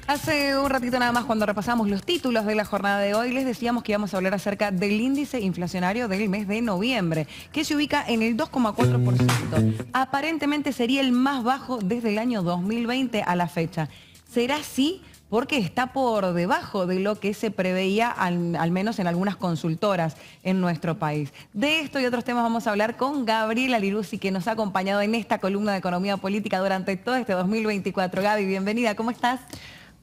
Hace un ratito nada más, cuando repasamos los títulos de la jornada de hoy, les decíamos que íbamos a hablar acerca del índice inflacionario del mes de noviembre, que se ubica en el 2,4%. Aparentemente sería el más bajo desde el año 2020 a la fecha. ¿Será así? Porque está por debajo de lo que se preveía, al menos en algunas consultoras en nuestro país. De esto y otros temas vamos a hablar con Gabriela Liruzzi, que nos ha acompañado en esta columna de Economía Política durante todo este 2024. Gaby, bienvenida, ¿cómo estás?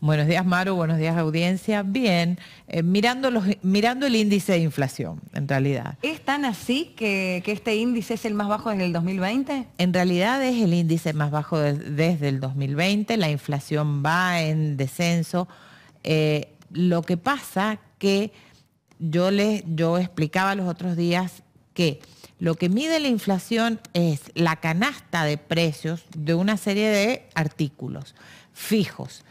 Buenos días, Maru, buenos días, audiencia. Bien, mirando el índice de inflación, en realidad. ¿Es tan así que este índice es el más bajo desde el 2020? En realidad es el índice más bajo desde el 2020, la inflación va en descenso. Lo que pasa que yo explicaba los otros días que lo que mide la inflación es la canasta de precios de una serie de artículos fijos.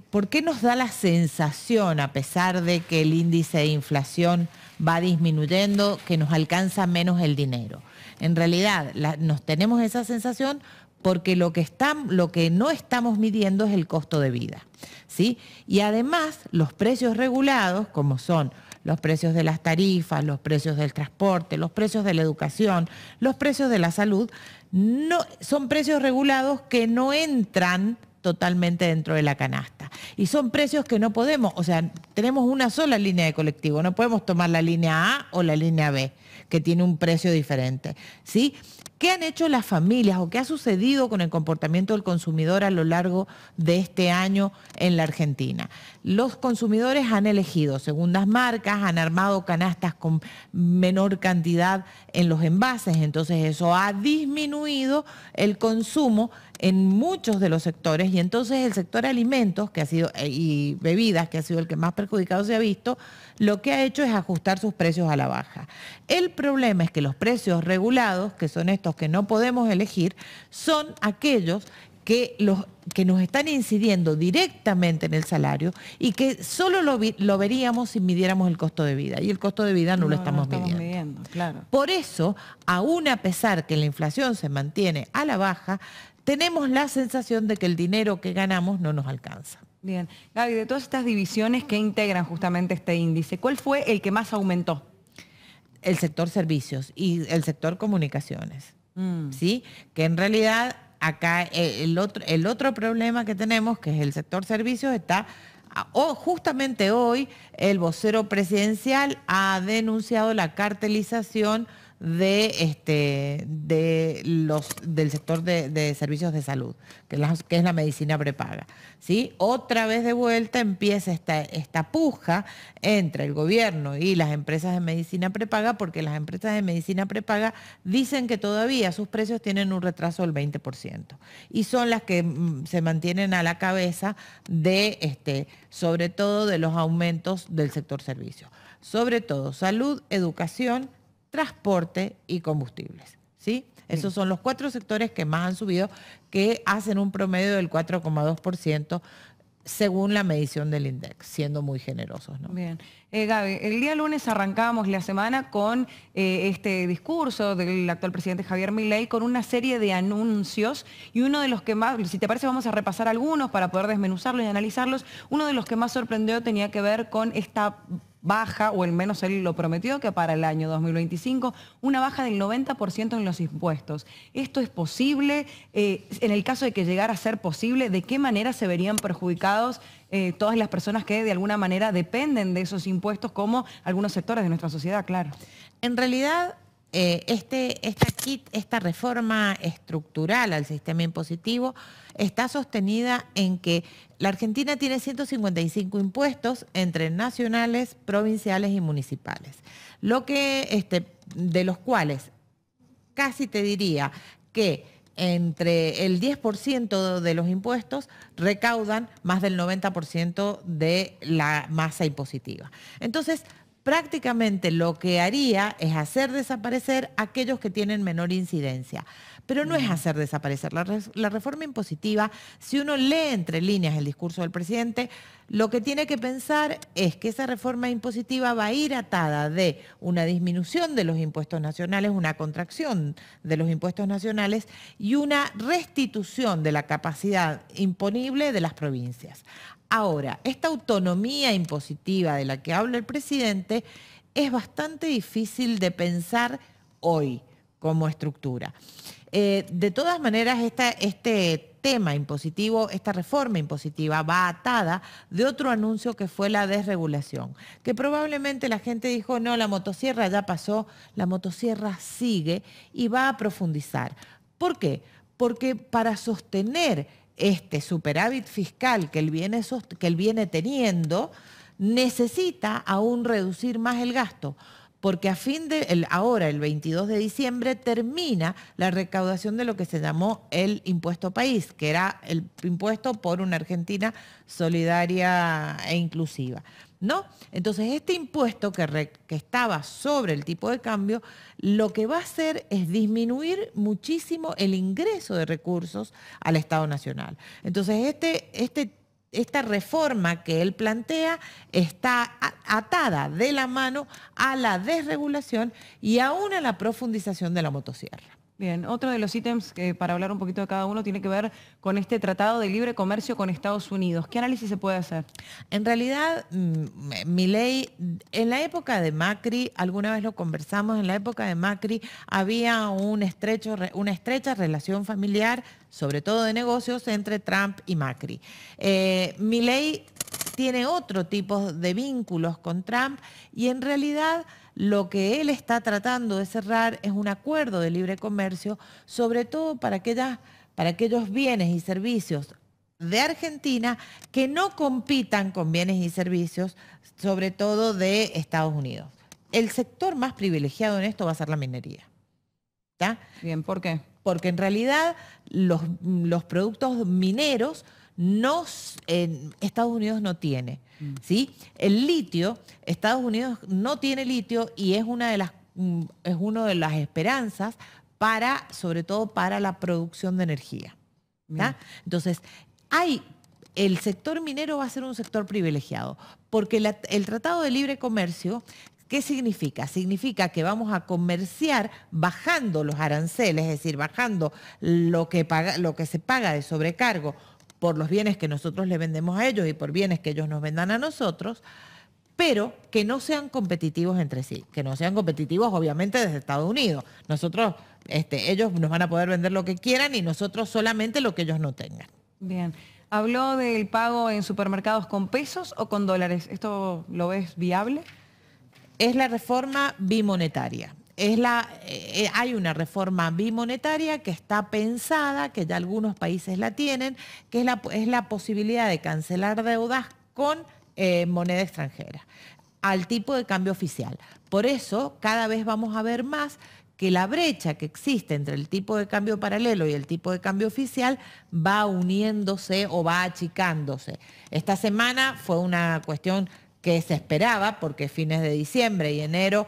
¿Por qué nos da la sensación, a pesar de que el índice de inflación va disminuyendo, que nos alcanza menos el dinero? En realidad, nos tenemos esa sensación porque lo que no estamos midiendo es el costo de vida, ¿sí? Y además, los precios regulados, como son los precios de las tarifas, los precios del transporte, los precios de la educación, los precios de la salud, son precios regulados que no entran totalmente dentro de la canasta. Y son precios que no podemos, o sea, tenemos una sola línea de colectivo, no podemos tomar la línea A o la línea B, que tiene un precio diferente, ¿sí? ¿Qué han hecho las familias o qué ha sucedido con el comportamiento del consumidor a lo largo de este año en la Argentina? Los consumidores han elegido segundas marcas, han armado canastas con menor cantidad en los envases, entonces eso ha disminuido el consumo en muchos de los sectores, y entonces el sector alimentos y bebidas, que ha sido el que más perjudicado se ha visto, lo que ha hecho es ajustar sus precios a la baja. El problema es que los precios regulados, que son estos que no podemos elegir, son aquellos que nos están incidiendo directamente en el salario y que solo lo veríamos si midiéramos el costo de vida. Y el costo de vida no lo estamos midiendo. Claro. Por eso, aún a pesar que la inflación se mantiene a la baja, tenemos la sensación de que el dinero que ganamos no nos alcanza. Bien. Gaby, de todas estas divisiones que integran justamente este índice, ¿cuál fue el que más aumentó? El sector servicios y el sector comunicaciones, ¿sí? Que en realidad acá el otro problema que tenemos, que es el sector servicios, justamente hoy el vocero presidencial ha denunciado la cartelización del sector de servicios de salud, que es la medicina prepaga, ¿sí? Otra vez de vuelta empieza esta puja entre el gobierno y las empresas de medicina prepaga, porque las empresas de medicina prepaga dicen que todavía sus precios tienen un retraso del 20% y son las que se mantienen a la cabeza sobre todo de los aumentos del sector servicios, sobre todo salud, educación, transporte y combustibles, ¿sí? Esos son los 4 sectores que más han subido, que hacen un promedio del 4,2% según la medición del INDEC, siendo muy generosos, ¿no? Bien. Gaby, el día lunes arrancábamos la semana con este discurso del actual presidente Javier Milei, con una serie de anuncios, y uno de los que más, si te parece, vamos a repasar algunos para poder desmenuzarlos y analizarlos. Uno de los que más sorprendió tenía que ver con esta baja, o al menos él lo prometió, que para el año 2025, una baja del 90% en los impuestos. ¿Esto es posible? En el caso de que llegara a ser posible, ¿de qué manera se verían perjudicados todas las personas que de alguna manera dependen de esos impuestos, como algunos sectores de nuestra sociedad, claro? En realidad, esta reforma estructural al sistema impositivo está sostenida en que la Argentina tiene 155 impuestos entre nacionales, provinciales y municipales, de los cuales casi te diría que entre el 10% de los impuestos recaudan más del 90% de la masa impositiva. Entonces, prácticamente lo que haría es hacer desaparecer aquellos que tienen menor incidencia. pero no es hacer desaparecer. La reforma impositiva, si uno lee entre líneas el discurso del presidente, lo que tiene que pensar es que esa reforma impositiva va a ir atada de una disminución de los impuestos nacionales, una contracción de los impuestos nacionales y una restitución de la capacidad imponible de las provincias. Ahora, esta autonomía impositiva de la que habla el presidente es bastante difícil de pensar hoy como estructura. De todas maneras, este tema impositivo, esta reforma impositiva va atada de otro anuncio que fue la desregulación, que probablemente la gente dijo, no, la motosierra ya pasó, la motosierra sigue y va a profundizar. ¿Por qué? Porque para sostener este superávit fiscal que él viene teniendo, necesita aún reducir más el gasto, porque ahora, el 22 de diciembre, termina la recaudación de lo que se llamó el impuesto país, que era el impuesto por una Argentina solidaria e inclusiva, ¿no? Entonces, este impuesto que estaba sobre el tipo de cambio, lo que va a hacer es disminuir muchísimo el ingreso de recursos al Estado Nacional. Entonces, esta reforma que él plantea está atada de la mano a la desregulación y aún a la profundización de la motosierra. Bien, otro de los ítems que para hablar un poquito de cada uno tiene que ver con este tratado de libre comercio con Estados Unidos. ¿Qué análisis se puede hacer? En realidad, Milei, en la época de Macri, alguna vez lo conversamos, en la época de Macri había una estrecha relación familiar, sobre todo de negocios, entre Trump y Macri. Milei tiene otro tipo de vínculos con Trump y en realidad lo que él está tratando de cerrar es un acuerdo de libre comercio, sobre todo para aquellos bienes y servicios de Argentina que no compitan con bienes y servicios, sobre todo de Estados Unidos. El sector más privilegiado en esto va a ser la minería. ¿Está? Bien, ¿por qué? Porque en realidad los productos mineros Estados Unidos no tiene. ¿Sí? El litio, Estados Unidos no tiene litio y es una de las esperanzas sobre todo para la producción de energía. Entonces, el sector minero va a ser un sector privilegiado, porque el Tratado de Libre Comercio, ¿qué significa? Significa que vamos a comerciar bajando los aranceles, es decir, bajando lo que se paga de sobrecargo por los bienes que nosotros le vendemos a ellos y por bienes que ellos nos vendan a nosotros, pero que no sean competitivos entre sí, que no sean competitivos obviamente desde Estados Unidos. Ellos nos van a poder vender lo que quieran y nosotros solamente lo que ellos no tengan. Bien. ¿Habló del pago en supermercados con pesos o con dólares? ¿Esto lo ves viable? Es la reforma bimonetaria. Hay una reforma bimonetaria que está pensada, que ya algunos países la tienen, que es la posibilidad de cancelar deudas con moneda extranjera, al tipo de cambio oficial. Por eso, cada vez vamos a ver más que la brecha que existe entre el tipo de cambio paralelo y el tipo de cambio oficial va uniéndose o va achicándose. Esta semana fue una cuestión que se esperaba, porque fines de diciembre y enero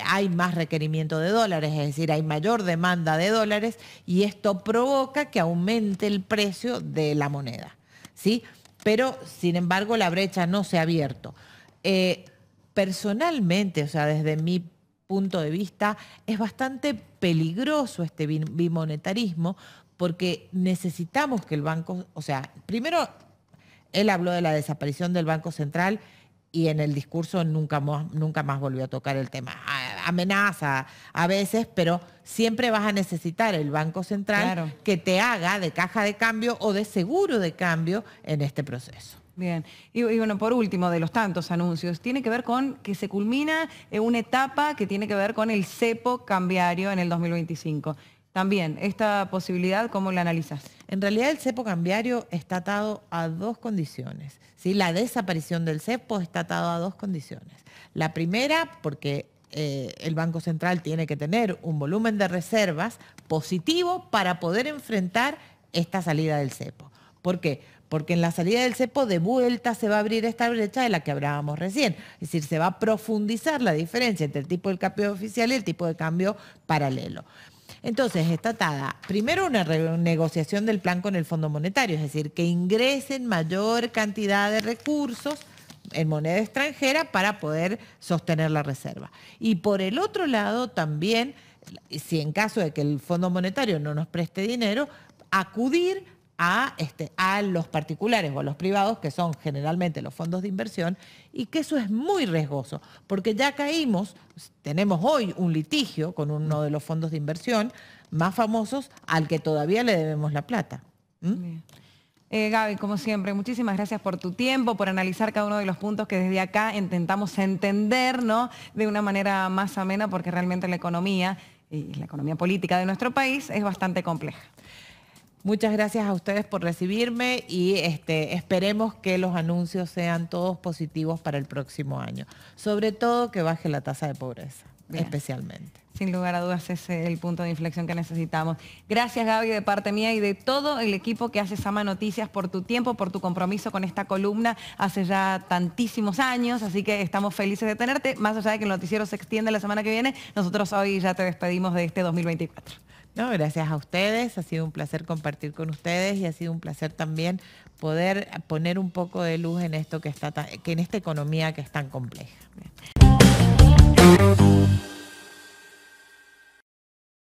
hay más requerimiento de dólares, es decir, hay mayor demanda de dólares y esto provoca que aumente el precio de la moneda, ¿sí? Pero, sin embargo, la brecha no se ha abierto. Personalmente, o sea, desde mi punto de vista, es bastante peligroso este bimonetarismo porque necesitamos que el banco, o sea, primero, él habló de la desaparición del Banco Central y en el discurso nunca más volvió a tocar el tema. Amenaza a veces, pero siempre vas a necesitar el Banco Central que te haga de caja de cambio o de seguro de cambio en este proceso. Bien. Y bueno, por último, de los tantos anuncios, tiene que ver con que se culmina una etapa que tiene que ver con el cepo cambiario en el 2025. También, esta posibilidad, ¿cómo la analizas? En realidad el cepo cambiario está atado a dos condiciones, ¿sí? La desaparición del cepo está atado a dos condiciones. La primera, porque el Banco Central tiene que tener un volumen de reservas positivo para poder enfrentar esta salida del cepo. ¿Por qué? Porque en la salida del cepo de vuelta se va a abrir esta brecha de la que hablábamos recién. Es decir, se va a profundizar la diferencia entre el tipo de cambio oficial y el tipo de cambio paralelo. Entonces está atada primero una renegociación del plan con el Fondo Monetario, es decir, que ingresen mayor cantidad de recursos en moneda extranjera para poder sostener la reserva. Y por el otro lado también, si en caso de que el Fondo Monetario no nos preste dinero, acudir a los particulares o a los privados, que son generalmente los fondos de inversión, y que eso es muy riesgoso, porque ya tenemos hoy un litigio con uno de los fondos de inversión más famosos al que todavía le debemos la plata. Bien. Gaby, como siempre, muchísimas gracias por tu tiempo, por analizar cada uno de los puntos que desde acá intentamos entender, ¿no?, de una manera más amena, porque realmente la economía y la economía política de nuestro país es bastante compleja. Muchas gracias a ustedes por recibirme y esperemos que los anuncios sean todos positivos para el próximo año. Sobre todo que baje la tasa de pobreza, especialmente. Sin lugar a dudas ese es el punto de inflexión que necesitamos. Gracias, Gaby, de parte mía y de todo el equipo que hace Sama Noticias, por tu tiempo, por tu compromiso con esta columna hace ya tantísimos años, así que estamos felices de tenerte. Más allá de que el noticiero se extiende la semana que viene, nosotros hoy ya te despedimos de este 2024. No, gracias a ustedes, ha sido un placer compartir con ustedes y ha sido un placer también poder poner un poco de luz en esto que en esta economía que es tan compleja. Bien.